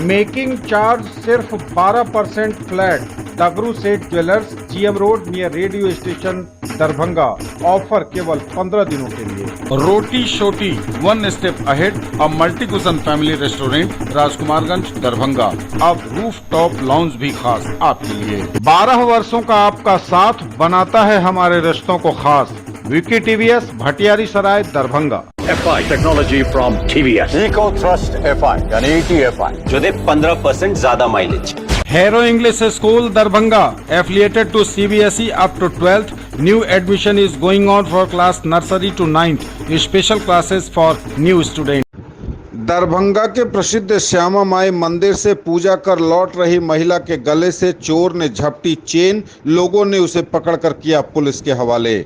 Making charge सिर्फ 12% flat. डगरू सेठ jewellers, GM road near radio station, Darbhanga. Offer केवल 15 दिनों के लिए। रोटी शोटी one step ahead, a multi cushion family restaurant, Rajkumarganj, Darbhanga. अब रूफ टॉप लाउंज भी खास आपके लिए। 12 वर्षों का आपका साथ बनाता है हमारे रिश्तों को खास। Vicky TVS, Bhatiyari Sarai, Darbhanga. FI technology from TVS, eco thrust FI यानी ETFI जो दे 15% ज्यादा mileage. Harrow English school, Darbhanga, affiliated to CBSE up to 12th। New admission is going on for class nursery to 9th। Special classes for new student. Darbhanga के प्रसिद्ध श्यामा माई मंदिर से पूजा कर लौट रही महिला के गले से चोर ने झपटी चेन। लोगों ने उसे पकड़कर किया पुलिस के हवाले।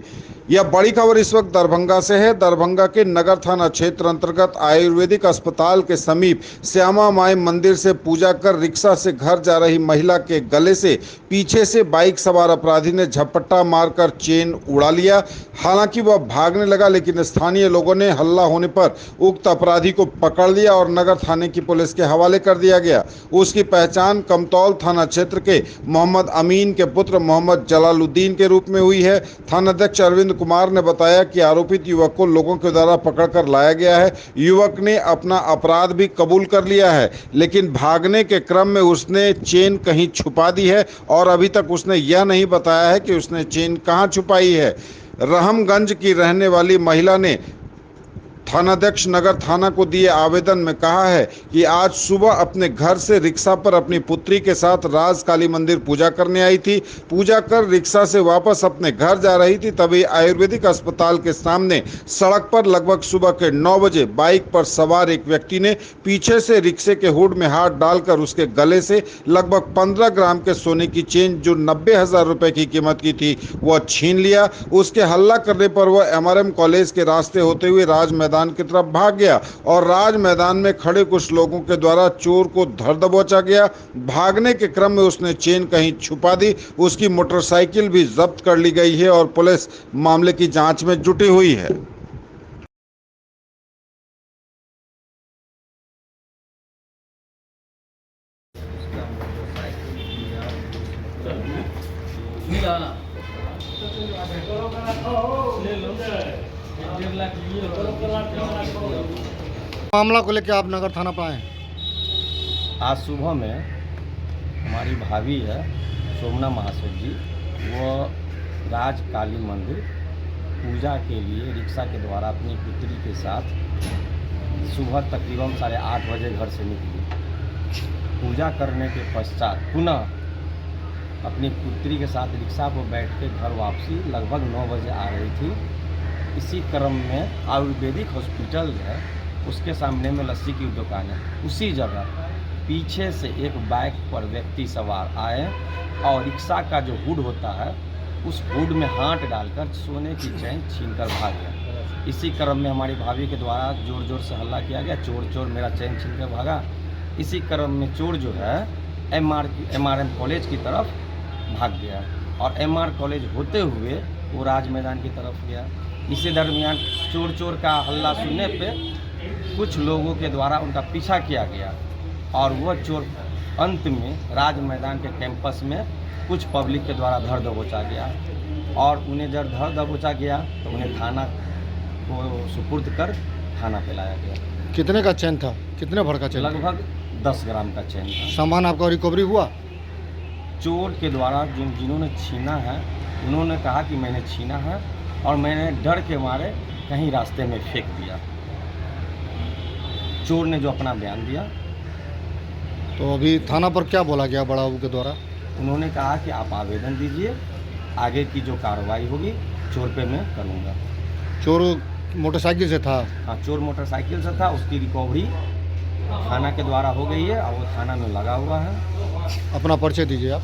यह बड़ी खबर इस वक्त दरभंगा से है। दरभंगा के नगर थाना क्षेत्र अंतर्गत आयुर्वेदिक अस्पताल के समीप श्यामा माई मंदिर से पूजा कर रिक्शा से घर जा रही महिला के गले से पीछे से बाइक सवार अपराधी ने झपट्टा मारकर चेन उड़ा लिया। हालांकि वह भागने लगा, लेकिन स्थानीय लोगों ने हल्ला होने पर उक्त अपराधी को पकड़ लिया और नगर थाने की पुलिस के हवाले कर दिया गया। उसकी पहचान कमतौल थाना क्षेत्र के मोहम्मद अमीन के पुत्र मोहम्मद जलालुद्दीन के रूप में हुई है। थानाध्यक्ष अरविंद कुमार ने बताया कि आरोपित युवक को लोगों के द्वारा पकड़कर लाया गया है। युवक ने अपना अपराध भी कबूल कर लिया है, लेकिन भागने के क्रम में उसने चेन कहीं छुपा दी है और अभी तक उसने यह नहीं बताया है कि उसने चेन कहां छुपाई है। रहमगंज की रहने वाली महिला ने थानाध्यक्ष नगर थाना को दिए आवेदन में कहा है कि आज सुबह अपने घर से रिक्शा पर अपनी पुत्री के साथ राज काली मंदिर पूजा करने आई थी। पूजा कर रिक्शा से वापस अपने घर जा रही थी, तभी आयुर्वेदिक अस्पताल के सामने सड़क पर लगभग सुबह के 9 बजे बाइक पर सवार एक व्यक्ति ने पीछे से रिक्शे के हुड में हाथ डालकर उसके गले से लगभग 15 ग्राम के सोने की चेन, जो 90,000 रुपए की कीमत की थी, वह छीन लिया। उसके हल्ला करने पर वह MRM कॉलेज के रास्ते होते हुए राज मैदान की तरफ भाग गया और राज मैदान में खड़े कुछ लोगों के द्वारा चोर को धर दबोचा गया। भागने के क्रम में उसने चेन कहीं छुपा दी। उसकी मोटरसाइकिल भी जब्त कर ली गई है और पुलिस मामले की जांच में जुटी हुई है। मामला को लेकर आप नगर थाना पर आए? आज सुबह में हमारी भाभी है सोमना महाशय जी, वो राज काली मंदिर पूजा के लिए रिक्शा के द्वारा अपनी पुत्री के साथ सुबह तकरीबन 8:30 बजे घर से निकली। पूजा करने के पश्चात पुनः अपनी पुत्री के साथ रिक्शा पर बैठ के घर वापसी लगभग 9 बजे आ रही थी। इसी क्रम में आयुर्वेदिक हॉस्पिटल है, उसके सामने में लस्सी की दुकान है। उसी जगह पीछे से एक बाइक पर व्यक्ति सवार आए और रिक्शा का जो हुड होता है, उस हुड में हाथ डालकर सोने की चेन छीनकर भाग गया। इसी क्रम में हमारी भाभी के द्वारा जोर जोर से हल्ला किया गया, चोर चोर, मेरा चेन छीनकर भागा। इसी क्रम में चोर जो है MRM कॉलेज की तरफ भाग गया और MR कॉलेज होते हुए वो राज मैदान की तरफ गया। इसी दरमियान चोर चोर का हल्ला सुनने पे कुछ लोगों के द्वारा उनका पीछा किया गया और वह चोर अंत में राज मैदान के कैंपस में कुछ पब्लिक के द्वारा धर दबोचा गया और उन्हें जब धर दबोचा गया तो उन्हें थाना को सुपुर्द कर थाना पे लाया गया। कितने का चेन था? कितने भर का चेन? लगभग 10 ग्राम का चेन था। सामान आपका रिकवरी हुआ? चोर के द्वारा जिन्होंने छीना है उन्होंने कहा कि मैंने छीना है और मैंने डर के मारे कहीं रास्ते में फेंक दिया। चोर ने जो अपना बयान दिया। तो अभी थाना पर क्या बोला गया बड़ा बाबू के द्वारा? उन्होंने कहा कि आप आवेदन दीजिए, आगे की जो कार्रवाई होगी चोर पे मैं करूँगा। चोर मोटरसाइकिल से था? हाँ, चोर मोटरसाइकिल से था। उसकी रिकवरी थाना के द्वारा हो गई है और वो थाना में लगा हुआ है। अपना परिचय दीजिए आप।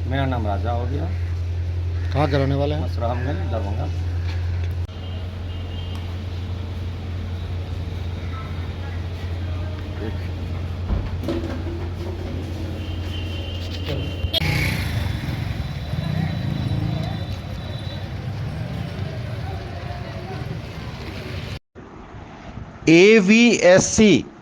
मेरा नाम राजा हो गया। कहाँ के रहने वाले हैं? रहमगंज, दरभंगा। AVSC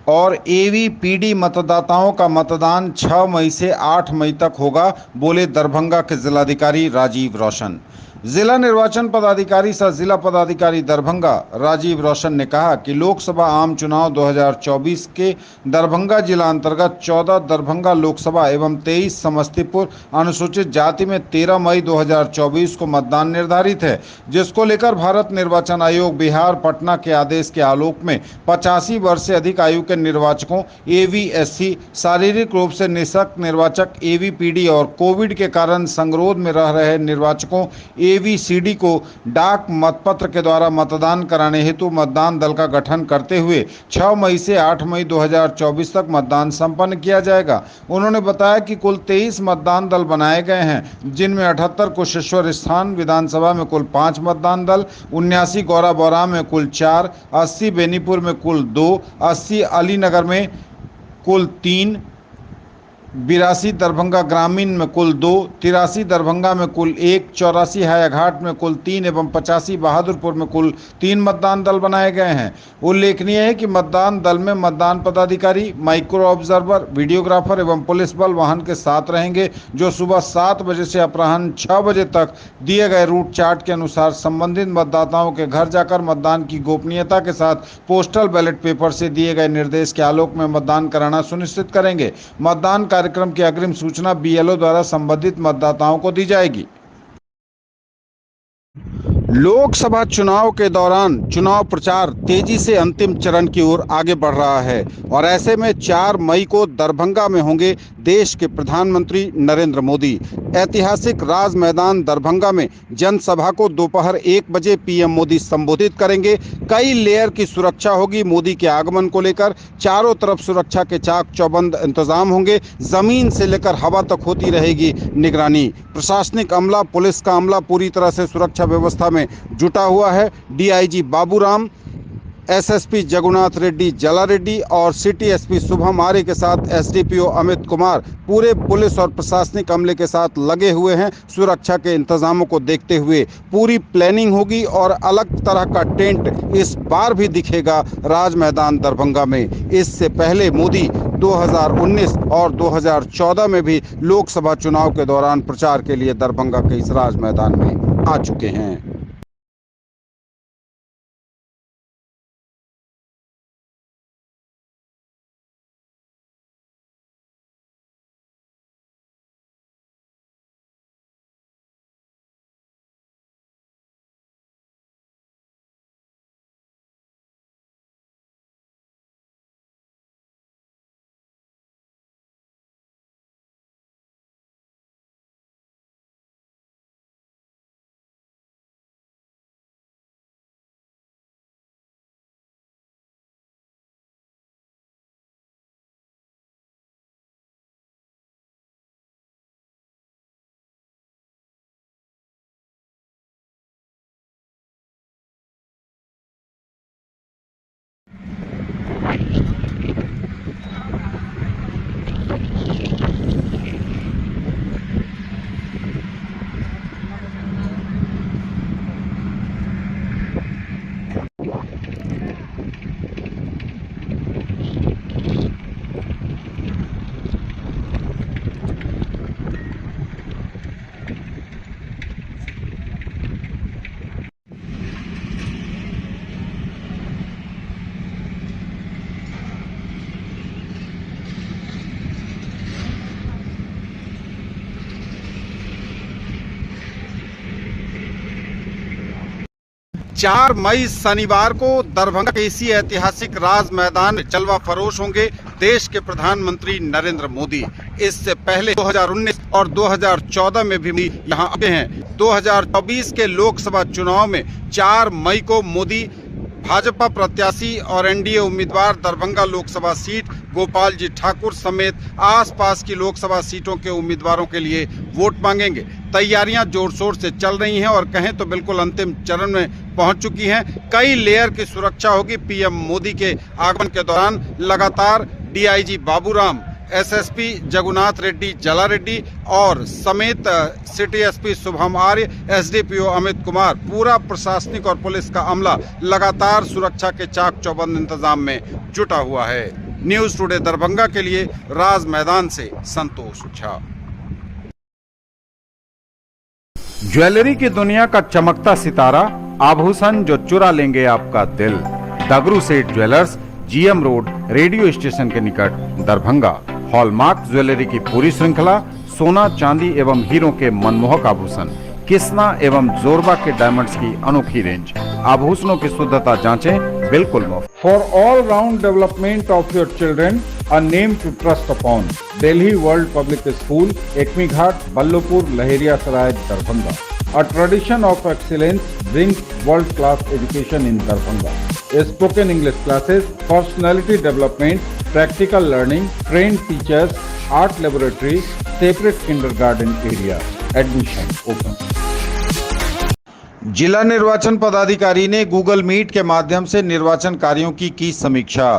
और AVPD मतदाताओं का मतदान 6 मई से 8 मई तक होगा, बोले दरभंगा के जिलाधिकारी राजीव रोशन। जिला निर्वाचन पदाधिकारी सह जिला पदाधिकारी दरभंगा राजीव रोशन ने कहा कि लोकसभा आम चुनाव 2024 के दरभंगा जिला अंतर्गत 14 दरभंगा लोकसभा एवं 23 समस्तीपुर अनुसूचित जाति में 13 मई 2024 को मतदान निर्धारित है, जिसको लेकर भारत निर्वाचन आयोग बिहार पटना के आदेश के आलोक में 85 वर्ष से अधिक आयु के निर्वाचकों, AVSC, शारीरिक रूप से निःशक्त निर्वाचक, AVPD और कोविड के कारण संगरोध में रह रहे निर्वाचकों AVCD को डाक मतपत्र के द्वारा मतदान कराने हेतु मतदान दल का गठन करते हुए 6 मई से 8 मई 2024 तक मतदान संपन्न किया जाएगा। उन्होंने बताया कि कुल 23 मतदान दल बनाए गए हैं, जिनमें 78 कुशेश्वर स्थान विधानसभा में कुल 5 मतदान दल, 79 गौरा बौरा में कुल 4, 80 बेनीपुर में कुल 2, 80 अलीनगर में कुल 3, 82 दरभंगा ग्रामीण में कुल 2, 83 दरभंगा में कुल 1, 84 हायाघाट में कुल 3 एवं 85 बहादुरपुर में कुल 3 मतदान दल बनाए गए हैं। उल्लेखनीय है कि मतदान दल में मतदान पदाधिकारी, माइक्रो ऑब्जर्वर, वीडियोग्राफर एवं पुलिस बल वाहन के साथ रहेंगे, जो सुबह 7 बजे से अपराह्न 6 बजे तक दिए गए रूट चार्ट के अनुसार संबंधित मतदाताओं के घर जाकर मतदान की गोपनीयता के साथ पोस्टल बैलेट पेपर से दिए गए निर्देश के आलोक में मतदान कराना सुनिश्चित करेंगे। मतदान कार्यक्रम की अग्रिम सूचना BLO द्वारा संबंधित मतदाताओं को दी जाएगी। लोकसभा चुनाव के दौरान चुनाव प्रचार तेजी से अंतिम चरण की ओर आगे बढ़ रहा है और ऐसे में 4 मई को दरभंगा में होंगे देश के प्रधानमंत्री नरेंद्र मोदी। ऐतिहासिक राज मैदान दरभंगा में जनसभा को दोपहर 1 बजे PM मोदी संबोधित करेंगे। कई लेयर की सुरक्षा होगी। मोदी के आगमन को लेकर चारों तरफ सुरक्षा के चाक चौबंद इंतजाम होंगे। जमीन से लेकर हवा तक होती रहेगी निगरानी। प्रशासनिक अमला, पुलिस का अमला पूरी तरह से सुरक्षा व्यवस्था में जुटा हुआ है। DIG बाबूराम, SSP जगुनाथ रेड्डी जला रेड्डी और सिटी SP शुभम आर्य के साथ SDPO अमित कुमार पूरे पुलिस और प्रशासनिक अमले के साथ लगे हुए हैं। सुरक्षा के इंतजामों को देखते हुए पूरी प्लानिंग होगी और अलग तरह का टेंट इस बार भी दिखेगा राज मैदान दरभंगा में। इससे पहले मोदी 2019 और 2014 में भी लोकसभा चुनाव के दौरान प्रचार के लिए दरभंगा के इस राज मैदान में आ चुके हैं। चार मई शनिवार को दरभंगा के इसी ऐतिहासिक राज मैदान में जलवा फरोश होंगे देश के प्रधानमंत्री नरेंद्र मोदी। इससे पहले 2019 और 2014 में भी यहां आए हैं। 2024 के लोकसभा चुनाव में 4 मई को मोदी भाजपा प्रत्याशी और NDA उम्मीदवार दरभंगा लोकसभा सीट, गोपाल जी ठाकुर समेत आसपास की लोकसभा सीटों के उम्मीदवारों के लिए वोट मांगेंगे। तैयारियां जोर शोर से चल रही हैं और कहें तो बिल्कुल अंतिम चरण में पहुंच चुकी हैं। कई लेयर की सुरक्षा होगी। PM मोदी के आगमन के दौरान लगातार डीआईजी बाबूराम, एसएसपी जगुनाथ रेड्डी जलारेड्डी और समेत सिटी एसपी शुभम आर्य, एसडीपीओ अमित कुमार, पूरा प्रशासनिक और पुलिस का अमला लगातार सुरक्षा के चाक चौबंद इंतजाम में जुटा हुआ है। न्यूज टुडे दरभंगा के लिए राज मैदान से संतोष झा। ज्वेलरी की दुनिया का चमकता सितारा, आभूषण जो चुरा लेंगे आपका दिल। दगरू सेठ jewellers, GM road, radio station के निकट, दरभंगा। हॉलमार्क ज्वेलरी की पूरी श्रृंखला, सोना, चांदी एवं हीरों के मनमोहक आभूषण, किस्ना एवं जोरबा के डायमंड्स की अनोखी रेंज। आभूषणों की शुद्धता जांचें, बिल्कुल मुफ्त। For all round development of your children, a name to trust upon. Delhi world public school, Ekmi Ghat, Ballabhpur, Laheriasarai, Darbhanga. A tradition of excellence brings world-class education in Darbhanga. Spoken English classes, personality development, practical learning, trained teachers, art laboratory, separate kindergarten area. Admission open. जिला निर्वाचन पदाधिकारी ने Google meet के माध्यम से निर्वाचन कार्यों की समीक्षा।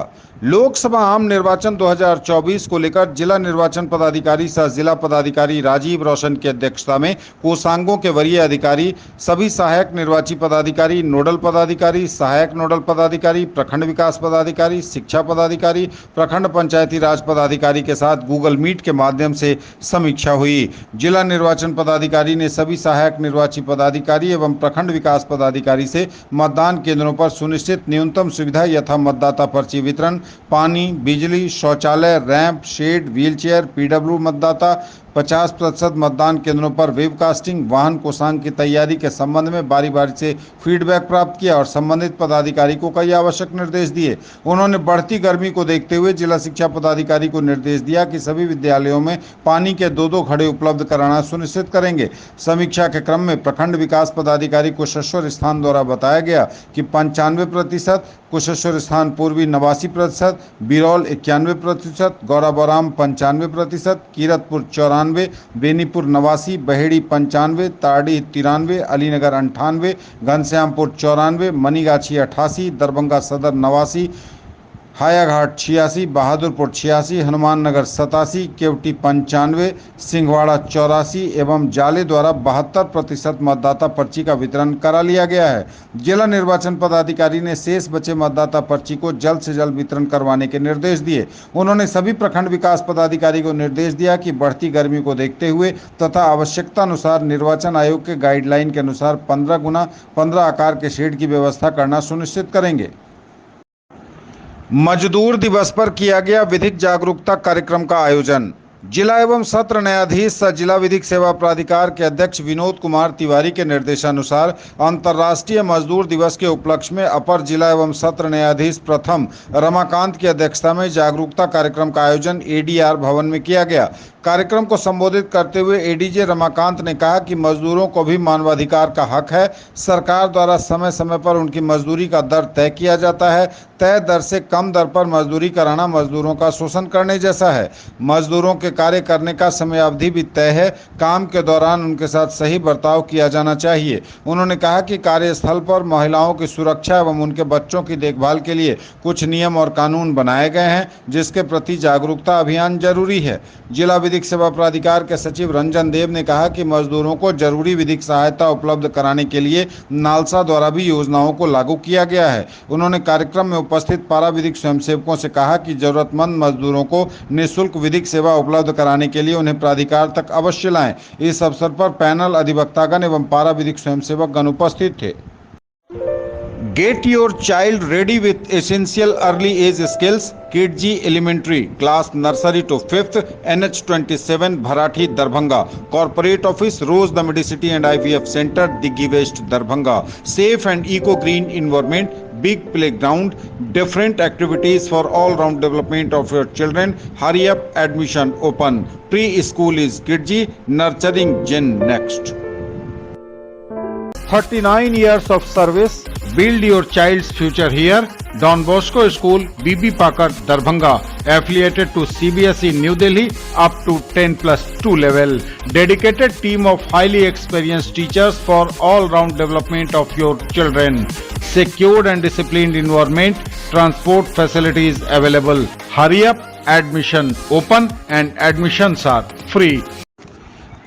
लोकसभा आम निर्वाचन 2024 को लेकर जिला निर्वाचन पदाधिकारी सह जिला पदाधिकारी राजीव रोशन की अध्यक्षता में कोषांगों के वरीय अधिकारी, सभी सहायक निर्वाची पदाधिकारी, नोडल पदाधिकारी, सहायक नोडल पदाधिकारी, प्रखंड विकास पदाधिकारी, शिक्षा पदाधिकारी, प्रखंड पंचायती राज पदाधिकारी के साथ गूगल मीट के माध्यम से समीक्षा हुई। जिला निर्वाचन पदाधिकारी ने सभी सहायक निर्वाची पदाधिकारी एवं प्रखंड विकास पदाधिकारी से मतदान केंद्रों पर सुनिश्चित न्यूनतम सुविधा यथा मतदाता पर्ची वितरण, पानी, बिजली, शौचालय, रैंप, शेड, व्हीलचेयर, पीडब्ल्यू मतदाता 50% मतदान केंद्रों पर वेबकास्टिंग, वाहन कोषांग की तैयारी के संबंध में बारी बारी से फीडबैक प्राप्त किया और संबंधित पदाधिकारी को कई आवश्यक निर्देश दिए। उन्होंने बढ़ती गर्मी को देखते हुए जिला शिक्षा पदाधिकारी को निर्देश दिया कि सभी विद्यालयों में पानी के 2-2 घड़े उपलब्ध कराना सुनिश्चित करेंगे। समीक्षा के क्रम में प्रखंड विकास पदाधिकारी कुशेश्वर स्थान द्वारा बताया गया कि 95%, कुशेश्वर स्थान पूर्वी 89%, बिरौल 91%, गौराबोराम 95%, कीरतपुर 94, बेनीपुर 89, बहेड़ी 95, ताड़ी 93, अलीनगर 98, घनश्यामपुर 94, मनीगाछी 88, दरभंगा सदर 89, हायाघाट 86, बहादुरपुर 86, हनुमान नगर 87, केवटी 95, सिंहवाड़ा 84 एवं जाले द्वारा 72% मतदाता पर्ची का वितरण करा लिया गया है। जिला निर्वाचन पदाधिकारी ने शेष बचे मतदाता पर्ची को जल्द से जल्द वितरण करवाने के निर्देश दिए। उन्होंने सभी प्रखंड विकास पदाधिकारी को निर्देश दिया कि बढ़ती गर्मी को देखते हुए तथा आवश्यकता अनुसार निर्वाचन आयोग के गाइडलाइन के अनुसार 15x15 आकार के शेड की व्यवस्था करना सुनिश्चित करेंगे। मजदूर दिवस पर किया गया विधिक जागरूकता कार्यक्रम का आयोजन। जिला एवं सत्र न्यायाधीश सह जिला विधिक सेवा प्राधिकार के अध्यक्ष विनोद कुमार तिवारी के निर्देशानुसार अंतर्राष्ट्रीय मजदूर दिवस के उपलक्ष्य में अपर जिला एवं सत्र न्यायाधीश प्रथम रमाकांत की अध्यक्षता में जागरूकता कार्यक्रम का आयोजन एडीआर भवन में किया गया। कार्यक्रम को संबोधित करते हुए एडीजे रमाकांत ने कहा कि मजदूरों को भी मानवाधिकार का हक है। सरकार द्वारा समय समय पर उनकी मजदूरी का दर तय किया जाता है। तय दर से कम दर पर मजदूरी कराना मजदूरों का शोषण करने जैसा है। मजदूरों के कार्य करने का समय अवधि भी तय है। काम के दौरान उनके साथ सही बर्ताव किया जाना चाहिए। उन्होंने कहा कि कार्यस्थल पर महिलाओं की सुरक्षा एवं उनके बच्चों की देखभाल के लिए कुछ नियम और कानून बनाए गए हैं, जिसके प्रति जागरूकता अभियान जरूरी है। जिला विधिक सेवा प्राधिकार के सचिव रंजन देव ने कहा कि मजदूरों को जरूरी विधिक सहायता उपलब्ध कराने के लिए नालसा द्वारा भी योजनाओं को लागू किया गया है। उन्होंने कार्यक्रम में उपस्थित पारा विधिक स्वयंसेवकों से कहा कि जरूरतमंद मजदूरों को निःशुल्क विधिक सेवा उपलब्ध कराने के लिए उन्हें प्राधिकार तक अवश्य लाएं। इस अवसर पर पैनल अधिवक्तागण एवं पारा विधिक स्वयंसेवकगण उपस्थित थे। Get your child ready with essential early age skills. KG Elementary class nursery to 5th, NH27 Bharathi, Darbhanga. Corporate office, Rose the Medicity and IVF Center, Diggi West, Darbhanga. Safe and eco-green environment, big playground, different activities for all-round development of your children. Hurry up, admission open. Pre-school is KG, nurturing gen next. 39 years of service. Build your child's future here. Don Bosco School, BB Pakar, Darbhanga, affiliated to CBSE New Delhi up to 10+2 level. Dedicated team of highly experienced teachers for all-round development of your children. Secured and disciplined environment, transport facilities available. Hurry up, admission open and admissions are free.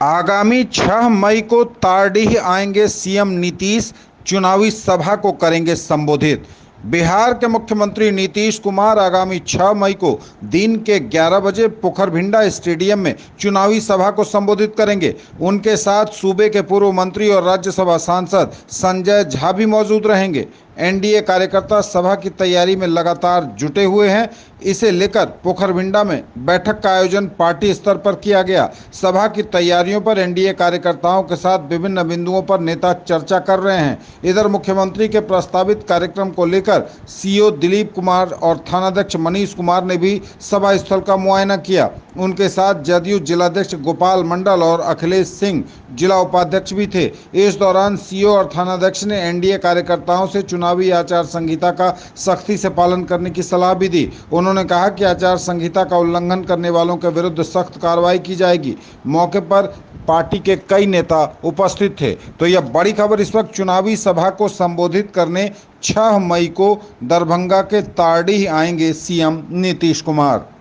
आगामी 6 मई को तारडीह आएंगे CM Nitish, चुनावी सभा को करेंगे संबोधित। बिहार के मुख्यमंत्री नीतीश कुमार आगामी 6 मई को दिन के 11 बजे पोखरभिंडा स्टेडियम में चुनावी सभा को संबोधित करेंगे। उनके साथ सूबे के पूर्व मंत्री और राज्यसभा सांसद संजय झा भी मौजूद रहेंगे। एनडीए कार्यकर्ता सभा की तैयारी में लगातार जुटे हुए हैं। इसे लेकर पोखरभिंडा में बैठक का आयोजन पार्टी स्तर पर किया गया। सभा की तैयारियों पर एनडीए कार्यकर्ताओं के साथ विभिन्न बिंदुओं पर नेता चर्चा कर रहे हैं। इधर मुख्यमंत्री के प्रस्तावित कार्यक्रम को लेकर सीओ दिलीप कुमार और थानाध्यक्ष मनीष कुमार ने भी सभा स्थल का मुआयना किया। उनके साथ जदयू जिलाध्यक्ष गोपाल मंडल और अखिलेश सिंह जिला उपाध्यक्ष भी थे। इस दौरान सीओ और थानाध्यक्ष ने एनडीए कार्यकर्ताओं से चुनावी आचार संहिता का सख्ती से पालन करने की सलाह भी दी। उन्होंने कहा कि आचार संहिता का उल्लंघन करने वालों के विरुद्ध सख्त कार्रवाई की जाएगी। मौके पर पार्टी के कई नेता उपस्थित थे। तो यह बड़ी खबर इस वक्त चुनावी सभा को संबोधित करने 6 मई को दरभंगा के तारडीह आएंगे सीएम नीतीश कुमार।